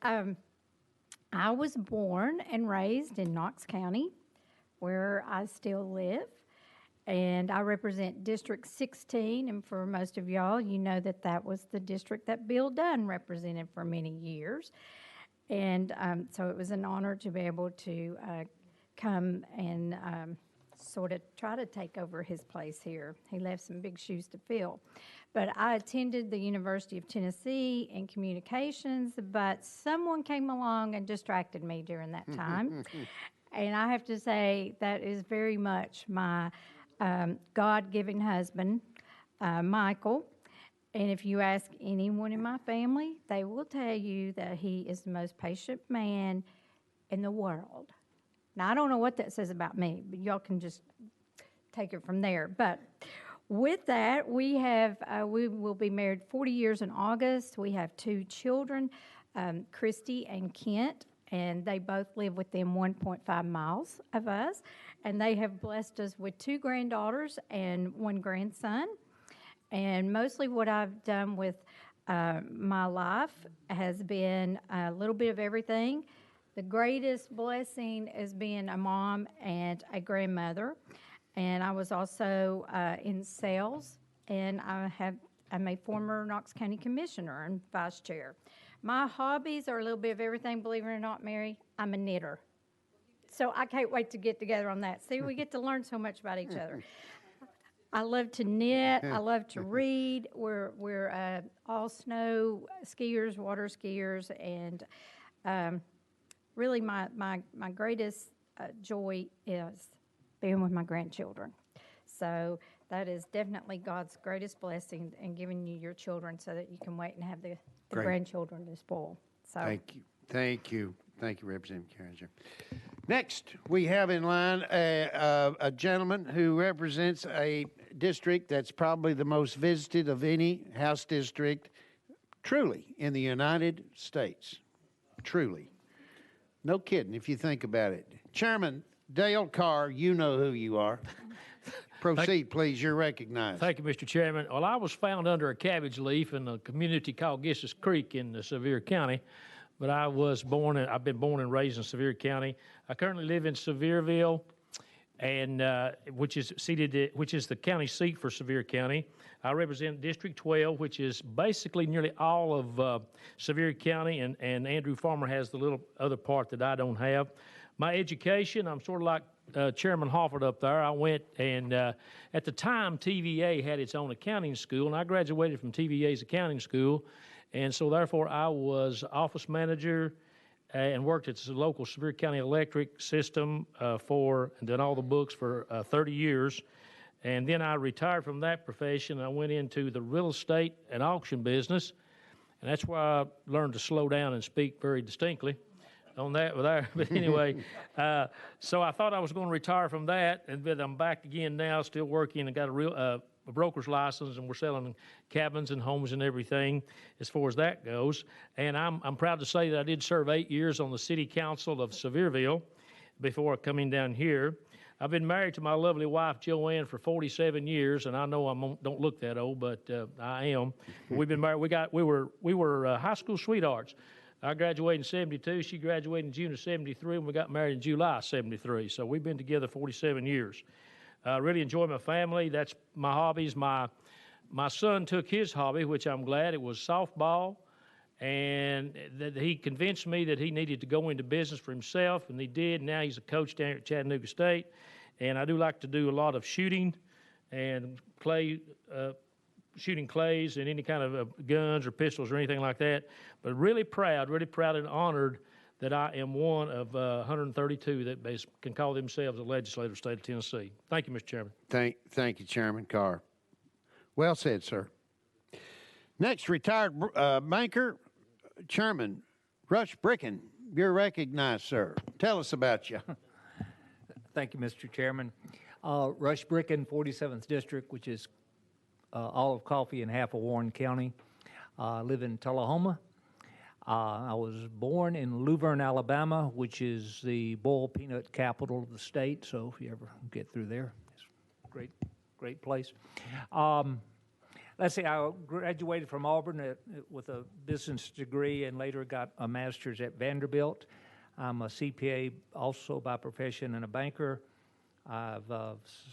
I was born and raised in Knox County, where I still live, and I represent District 16, and for most of y'all, you know that that was the district that Bill Dunn represented for many years. And so it was an honor to be able to come and sort of try to take over his place here. He left some big shoes to fill. But I attended the University of Tennessee in communications, but someone came along and distracted me during that time. And I have to say that is very much my God-given husband, Michael. And if you ask anyone in my family, they will tell you that he is the most patient man in the world. Now, I don't know what that says about me, but y'all can just take it from there. But with that, we will be married 40 years in August. We have 2 children, Christy and Kent, and they both live within 1.5 miles of us. And they have blessed us with 2 granddaughters and 1 grandson. And mostly what I've done with my life has been a little bit of everything. The greatest blessing is being a mom and a grandmother. And I was also in sales, and I'm a former Knox County Commissioner and Vice Chair. My hobbies are a little bit of everything, believe it or not, Mary. I'm a knitter. So I can't wait to get together on that. See, we get to learn so much about each other. I love to knit. I love to read. We're all snow skiers, water skiers, and really my greatest joy is being with my grandchildren. So that is definitely God's greatest blessing in giving you your children so that you can wait and have the grandchildren to spoil. So Thank you, Representative Carringer. Next, we have in line a gentleman who represents a district that's probably the most visited of any House district, truly, in the United States. Truly. No kidding, if you think about it. Chairman Dale Carr, you know who you are. Proceed, please. You're recognized. Thank you, Mr. Chairman. Well, I was found under a cabbage leaf in a community called Giss's Creek in Sevier County, but I've been born and raised in Sevier County. I currently live in Sevierville, and which is the county seat for Sevier County. I represent District 12, which is basically nearly all of Sevier County, and Andrew Farmer has the little other part that I don't have. My education, I'm sort of like Chairman Hofford up there. I went and at the time TVA had its own accounting school, and I graduated from TVA's accounting school, and so therefore I was office manager and worked at the local Sevier County electric system and done all the books for 30 years. And then I retired from that profession. I went into the real estate and auction business, and that's where I learned to slow down and speak very distinctly on that. But anyway, so I thought I was going to retire from that, but I'm back again now, still working, and got a broker's license, and we're selling cabins and homes and everything as far as that goes. And I'm proud to say that I did serve 8 years on the city council of Sevierville before coming down here. I've been married to my lovely wife, Joanne, for 47 years, and I know I don't look that old, but I am. We've been married. We were high school sweethearts. I graduated in 72. She graduated in June of 73, and we got married in July of 73. So we've been together 47 years. I really enjoy my family. That's my hobbies. My son took his hobby, which I'm glad. It was softball, and that he convinced me that he needed to go into business for himself, and he did. Now he's a coach down at Chattanooga State, and I do like to do a lot of shooting and shooting clays and any kind of guns or pistols or anything like that. But really proud and honored that I am one of 132 that can call themselves a legislative state of Tennessee. Thank you, Mr. Chairman. Thank you, Chairman Carr. Well said, sir. Next, retired banker, Chairman Rush Bricken. You're recognized, sir. Tell us about you. Thank you, Mr. Chairman. Rush Bricken, 47th District, which is all of Coffee and half of Warren County. I live in Tullahoma. I was born in Luverne, Alabama, which is the boiled peanut capital of the state. So if you ever get through there, it's a great place. Let's see, I graduated from Auburn with a business degree and later got a master's at Vanderbilt. I'm a CPA also by profession and a banker. I've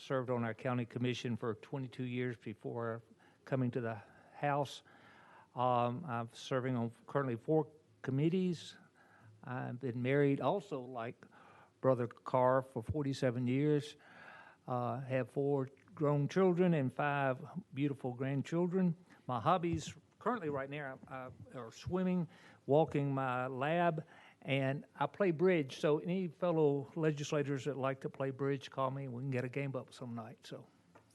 served on our county commission for 22 years before coming to the House. I'm serving on currently 4 committees. I've been married also like Brother Carr for 47 years. Have 4 grown children and 5 beautiful grandchildren. My hobbies currently right now are swimming, walking my lab, and I play bridge. So any fellow legislators that like to play bridge, call me and we can get a game up some night. So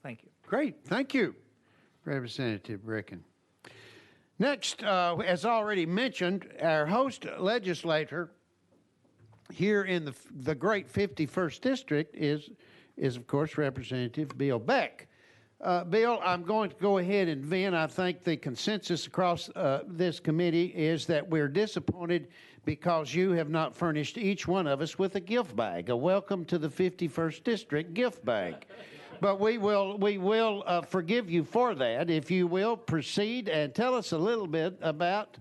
thank you. Great. Thank you, Representative Bricken. Next, as already mentioned, our host legislator here in the great 51st District is of course, Representative Bill Beck. Bill, I'm going to go ahead and vent. I think the consensus across this committee is that we're disappointed because you have not furnished each one of us with a gift bag, a welcome to the 51st District gift bag. But we will forgive you for that. If you will, proceed and tell us a little bit about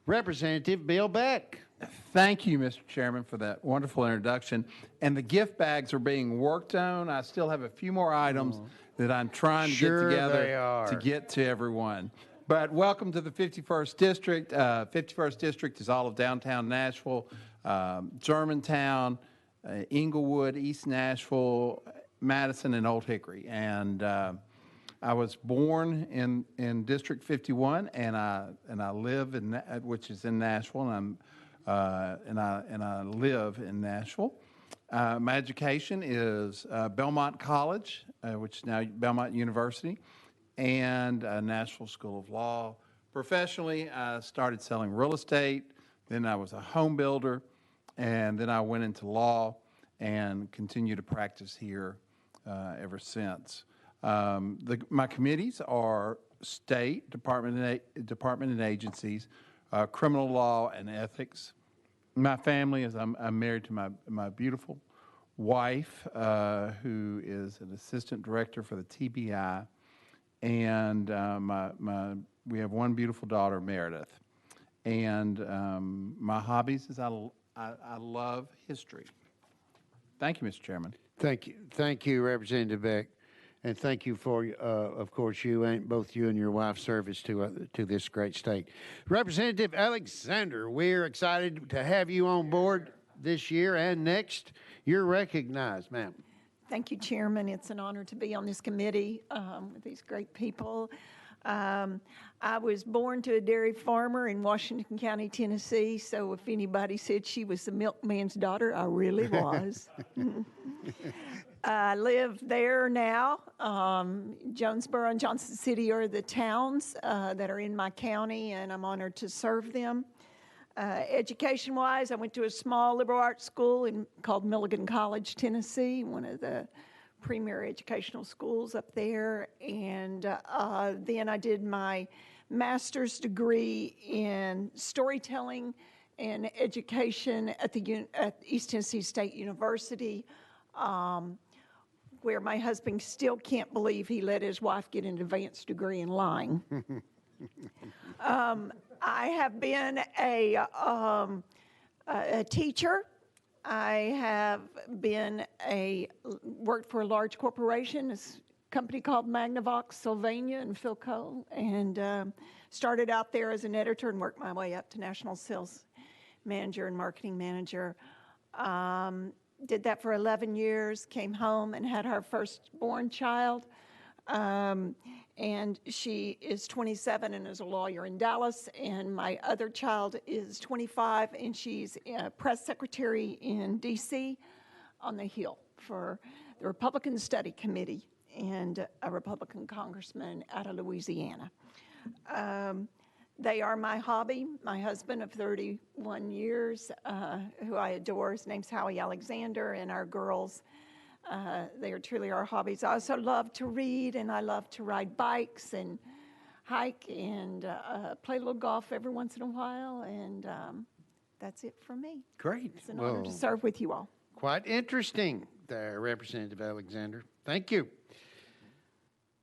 Representative Bill Beck. Thank you, Mr. Chairman, for that wonderful introduction. And the gift bags are being worked on. I still have a few more items that I'm trying to get together to get to everyone. But welcome to the 51st District. 51st District is all of downtown Nashville, Germantown, Inglewood, East Nashville, Madison, and Old Hickory. And I was born in District 51, and I live in which is in Nashville, and I live in Nashville. My education is Belmont College, which is now Belmont University, and Nashville School of Law. Professionally, I started selling real estate, then I was a home builder, and then I went into law and continue to practice here ever since. My committees are state, department and agencies, criminal law and ethics. My family is I'm married to my beautiful wife, who is an assistant director for the TBI, and we have one beautiful daughter, Meredith. And my hobbies is I love history. Thank you, Mr. Chairman. Thank you, Representative Beck. And thank you for, of course, both you and your wife's service to this great state. Representative Alexander, we're excited to have you on board this year and next. You're recognized, ma'am. Thank you, Chairman. It's an honor to be on this committee with these great people. I was born to a dairy farmer in Washington County, Tennessee, so if anybody said she was the milkman's daughter, I really was. I live there now. Jonesboro and Johnson City are the towns that are in my county, and I'm honored to serve them. Education-wise, I went to a small liberal arts school called Milligan College, Tennessee, one of the premier educational schools up there. And then I did my master's degree in storytelling and education at East Tennessee State University, where my husband still can't believe he let his wife get an advanced degree in lying. I have been a teacher. I have been worked for a large corporation, a company called Magnavox Sylvania in Philco, and started out there as an editor and worked my way up to national sales manager and marketing manager. Did that for 11 years, came home and had our firstborn child. And she is 27 and is a lawyer in Dallas. And my other child is 25, and she's a press secretary in D.C. on the Hill for the Republican Study Committee and a Republican congressman out of Louisiana. They are my hobby. My husband of 31 years, who I adore, his name's Howie Alexander, and our girls, they are truly our hobbies. I also love to read, and I love to ride bikes, and hike and play a little golf every once in a while, and that's it from me. Great. It's an honor to serve with you all. Quite interesting there, Representative Alexander. Thank you.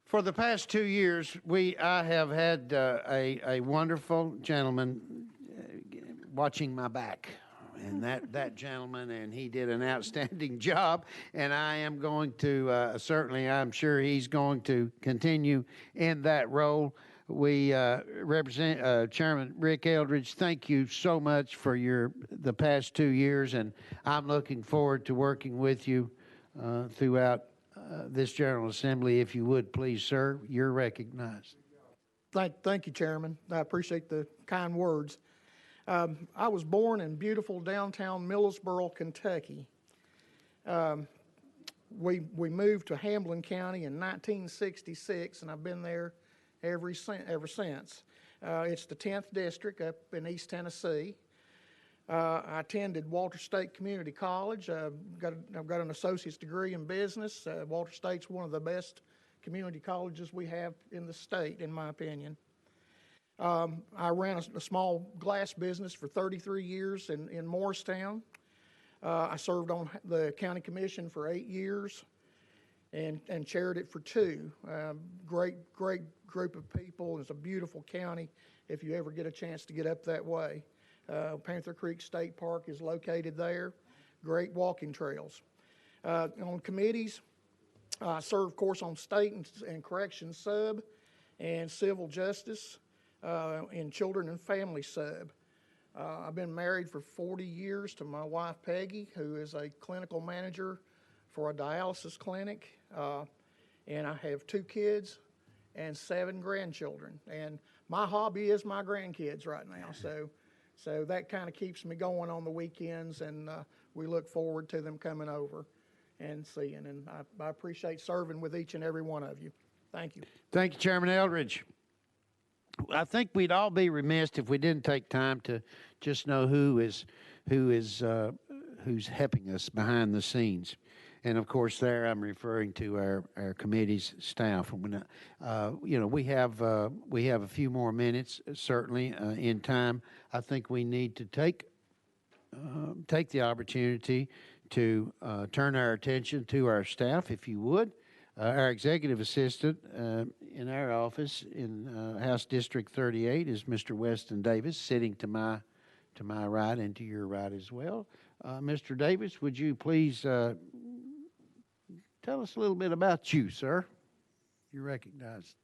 For the past 2 years, I have had a wonderful gentleman watching my back. And that gentleman, and he did an outstanding job. And I am going to, certainly, I'm sure he's going to continue in that role. We represent Chairman Rick Eldridge. Thank you so much for the past 2 years, and I'm looking forward to working with you throughout this General Assembly. If you would, please, sir, you're recognized. Thank you, Chairman. I appreciate the kind words. I was born in beautiful downtown Millersboro, Kentucky. We moved to Hamlin County in 1966, and I've been there ever since. It's the 10th district up in East Tennessee. I attended Walter State Community College. I've got an associate's degree in business. Walter State's one of the best community colleges we have in the state, in my opinion. I ran a small glass business for 33 years in Morristown. I served on the county commission for 8 years and chaired it for 2. Great group of people. It's a beautiful county if you ever get a chance to get up that way. Panther Creek State Park is located there. Great walking trails. On committees, I serve, of course, on state and corrections sub and civil justice. In Children and Family Sub. I've been married for 40 years to my wife, Peggy, who is a clinical manager for a dialysis clinic. And I have 2 kids and 7 grandchildren. And my hobby is my grandkids right now. So that kind of keeps me going on the weekends, and we look forward to them coming over and seeing. And I appreciate serving with each and every one of you. Thank you. Thank you, Chairman Eldridge. I think we'd all be remiss if we didn't take time to just know who's helping us behind the scenes. And of course, there I'm referring to our committee's staff. And we have a few more minutes, certainly in time. I think we need to take the opportunity to turn our attention to our staff, if you would. Our executive assistant in our office in House District 38 is Mr. Weston Davis, sitting to my right and to your right as well. Mr. Davis, would you please tell us a little bit about you, sir? You're recognized.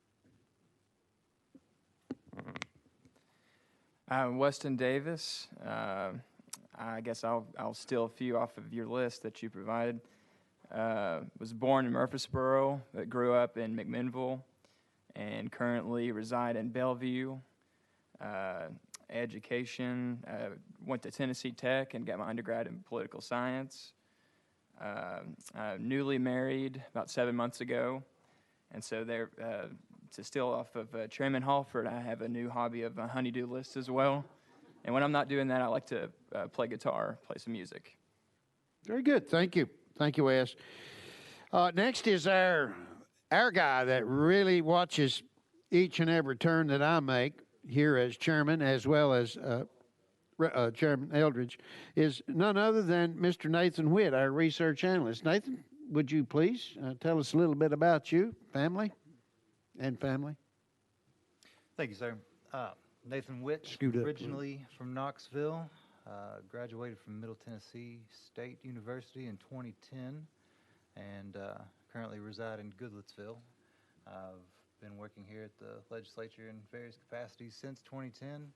I'm Weston Davis. I guess I'll steal a few off of your list that you provided. Was born in Murfreesboro, but grew up in McMinnville, and currently reside in Bellevue. Education, went to Tennessee Tech and got my undergrad in political science. Newly married about 7 months ago, and so there, to steal off of Chairman Halford, I have a new hobby of a honey-do list as well. And when I'm not doing that, I like to play guitar, play some music. Very good. Thank you. Thank you, Wes. Next is our guy that really watches each and every turn that I make here as chairman, as well as Chairman Eldridge, is none other than Mr. Nathan Witt, our research analyst. Nathan, would you please tell us a little bit about you, family? Thank you, sir. Nathan Witt, Scoot up, originally from Knoxville, graduated from Middle Tennessee State University in 2010, and currently reside in Goodlettsville. I've been working here at the legislature in various capacities since 2010.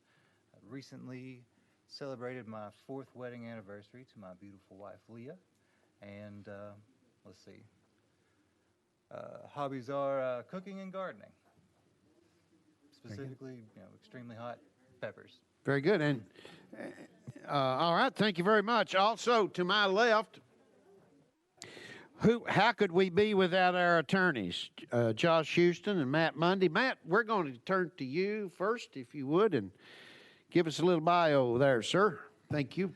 I recently celebrated my 4th wedding anniversary to my beautiful wife, Leah, and let's see. Hobbies are cooking and gardening. Specifically, extremely hot peppers. Very good. And all right, thank you very much. Also, to my left, how could we be without our attorneys, Josh Houston and Matt Mundy? Matt, we're going to turn to you first, if you would, and give us a little bio there, sir. Thank you.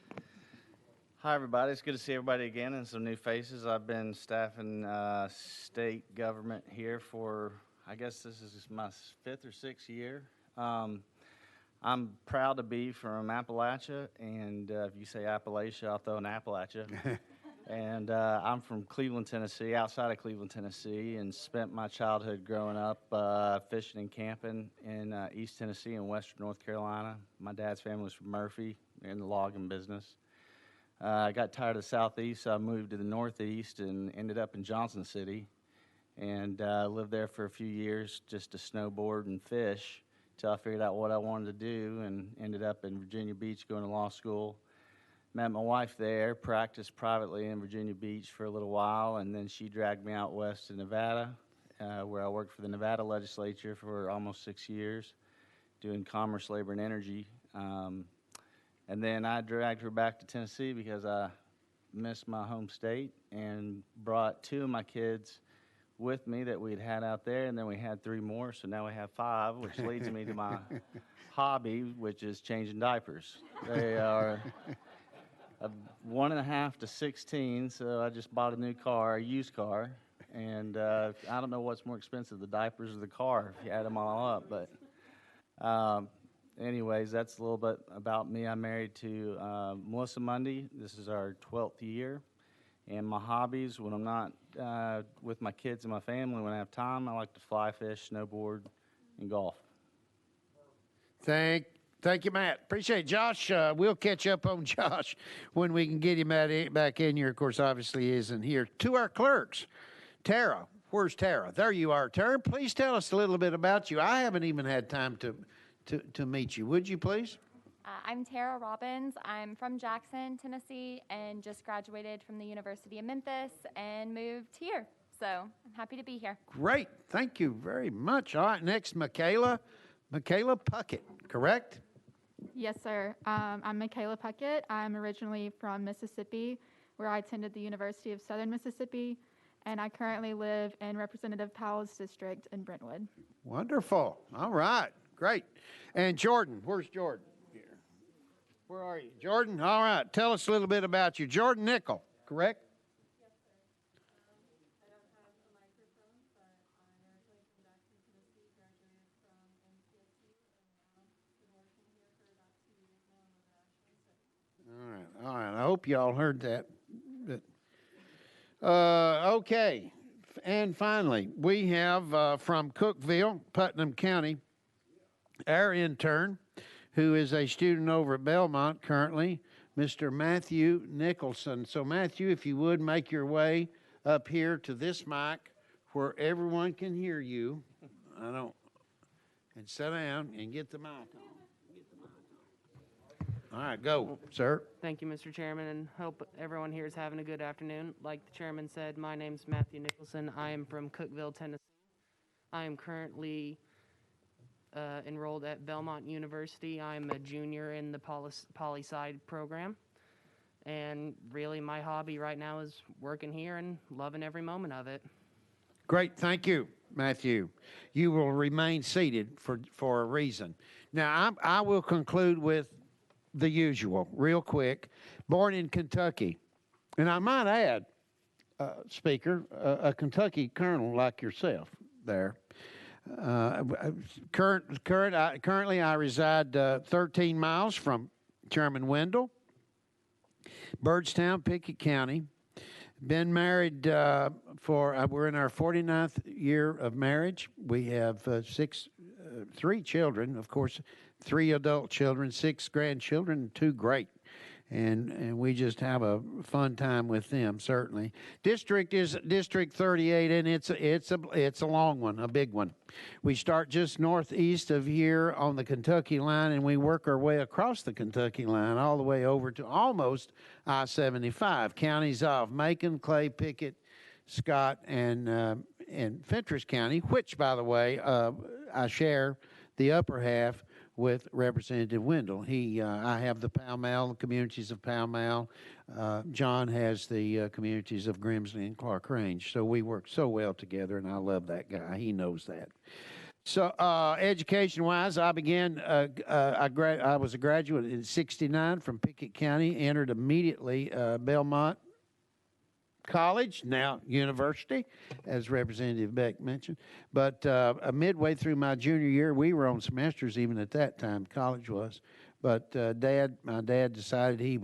Hi, everybody. It's good to see everybody again and some new faces. I've been staffing state government here for I guess this is my 5th or 6th year. I'm proud to be from Appalachia, and if you say Appalachia, I'll throw an Appalachia. And I'm from Cleveland, Tennessee, outside of Cleveland, Tennessee, and spent my childhood growing up fishing and camping in East Tennessee and Western North Carolina. My dad's family was from Murphy, in the logging business. I got tired of the Southeast, so I moved to the Northeast and ended up in Johnson City, and lived there for a few years just to snowboard and fish till I figured out what I wanted to do, and ended up in Virginia Beach going to law school. Met my wife there, practiced privately in Virginia Beach for a little while, and then she dragged me out west to Nevada, where I worked for the Nevada legislature for almost 6 years, doing commerce, labor, and energy. And then I dragged her back to Tennessee because I missed my home state, and brought 2 of my kids with me that we'd had out there, and then we had 3 more, so now we have 5, which leads me to my hobby, which is changing diapers. They are 1.5 to 16, so I just bought a new car, a used car, and I don't know what's more expensive, the diapers or the car, if you add them all up, but anyways, that's a little bit about me. I'm married to Melissa Mundy. This is our 12th year, and my hobbies, when I'm not with my kids and my family, when I have time, I like to fly, fish, snowboard, and golf. Thank you, Matt. Appreciate it. Josh, we'll catch up on Josh when we can get him back in here. Of course, obviously, he isn't here. To our clerks, Tara. Where's Tara? There you are. Tara, please tell us a little bit about you. I haven't even had time to meet you. Would you please? I'm Tara Robbins. I'm from Jackson, Tennessee, and just graduated from the University of Memphis and moved here. So I'm happy to be here. Great. Thank you very much. All right, next, Michaela Puckett, correct? Yes, sir. I'm Michaela Puckett. I'm originally from Mississippi, where I attended the University of Southern Mississippi, and I currently live in Representative Powell's district in Brentwood. Wonderful. All right, great. And Jordan, where's Jordan? Here. Where are you? Jordan, all right. Tell us a little bit about you. Jordan Nickel, correct? All right. I hope y'all heard that. Okay. And finally, we have from Cookeville, Putnam County, our intern, who is a student over at Belmont currently, Mr. Matthew Nicholson. So, Matthew, if you would make your way up here to this mic where everyone can hear you. And sit down and get the mic on. All right, go, sir. Thank you, Mr. Chairman, and hope everyone here is having a good afternoon. Like the chairman said, my name's Matthew Nicholson. I am from Cookeville, Tennessee. I am currently enrolled at Belmont University. I'm a junior in the poli-sci program. And really, my hobby right now is working here and loving every moment of it. Great, thank you, Matthew. You will remain seated for a reason. Now, I will conclude with the usual, real quick. Born in Kentucky, and I might add, Speaker, a Kentucky colonel like yourself there. Currently, I reside 13 miles from Chairman Wendell, Byrdstown, Pickett County. Been married we're in our 49th year of marriage. We have 3 children, of course, 3 adult children, 6 grandchildren, 2 great. And we just have a fun time with them, certainly. District is District 38, and it's a long one, a big one. We start just northeast of here on the Kentucky line, and we work our way across the Kentucky line all the way over to almost I-75. Counties of Macon, Clay, Pickett, Scott, and Fentress County, which, by the way, I share the upper half with Representative Wendell. I have the Pall Mall, communities of Pall Mall. John has the communities of Grimsley and Clark Range. So we work so well together, and I love that guy. He knows that. So education-wise, I began, I was a graduate in '69 from Pickett County, entered immediately Belmont college, now university, as Representative Beck mentioned. But midway through my junior year, we were on semesters even at that time, college was. But my dad decided he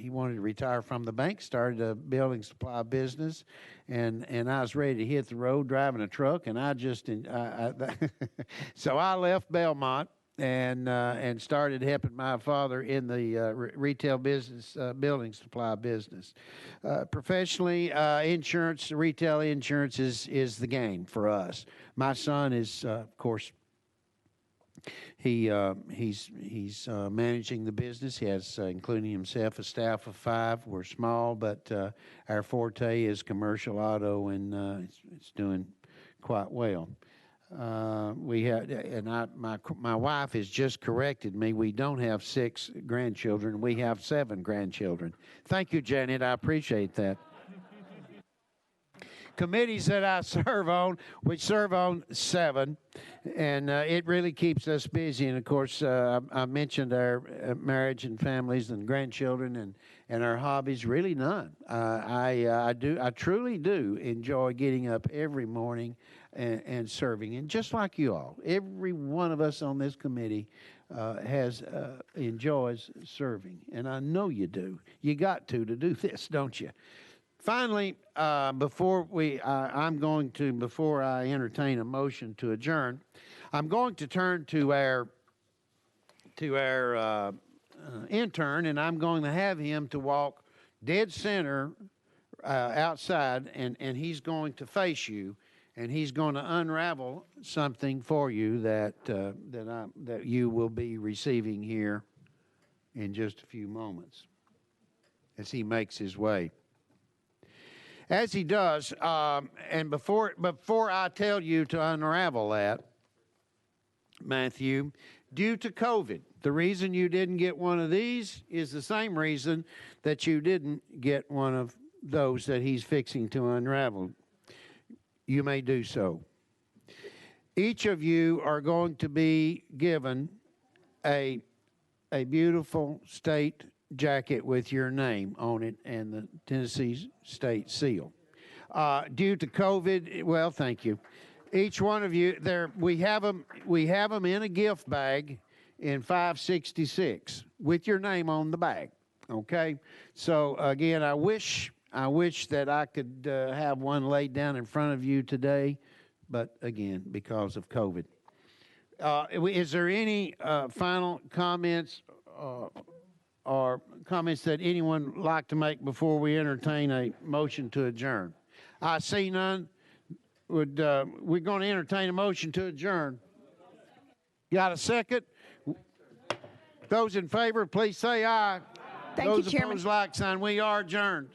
wanted to retire from the bank, started a building supply business, and I was ready to hit the road driving a truck, and so I left Belmont and started helping my father in the retail business, building supply business. Professionally, insurance, retail insurance is the game for us. My son is, of course, he's managing the business. He has, including himself, a staff of 5. We're small, but our forte is commercial auto, and it's doing quite well. We have, and my wife has just corrected me. We don't have 6 grandchildren. We have 7 grandchildren. Thank you, Janet. I appreciate that. Committees that I serve on, we serve on 7, and it really keeps us busy. And of course, I mentioned our marriage and families and grandchildren and our hobbies. Really none. I truly do enjoy getting up every morning and serving. And just like you all, every one of us on this committee enjoys serving, and I know you do. You got to do this, don't you? Finally, before I entertain a motion to adjourn, I'm going to turn to our intern, and I'm going to have him to walk dead center outside, and he's going to face you, and he's going to unravel something for you that you will be receiving here in just a few moments as he makes his way. As he does, and before I tell you to unravel that, Matthew, due to COVID, the reason you didn't get one of these is the same reason that you didn't get one of those that he's fixing to unravel. You may do so. Each of you are going to be given a beautiful state jacket with your name on it and the Tennessee state seal. Due to COVID, well, thank you. Each one of you, we have them in a gift bag in 566 with your name on the bag. Okay, so again, I wish that I could have one laid down in front of you today, but again, because of COVID. Is there any final comments or comments that anyone would like to make before we entertain a motion to adjourn? I see none. We're going to entertain a motion to adjourn. Got a second? Those in favor, please say aye. Thank you, Those Chairman. opposed, like sign. We are adjourned.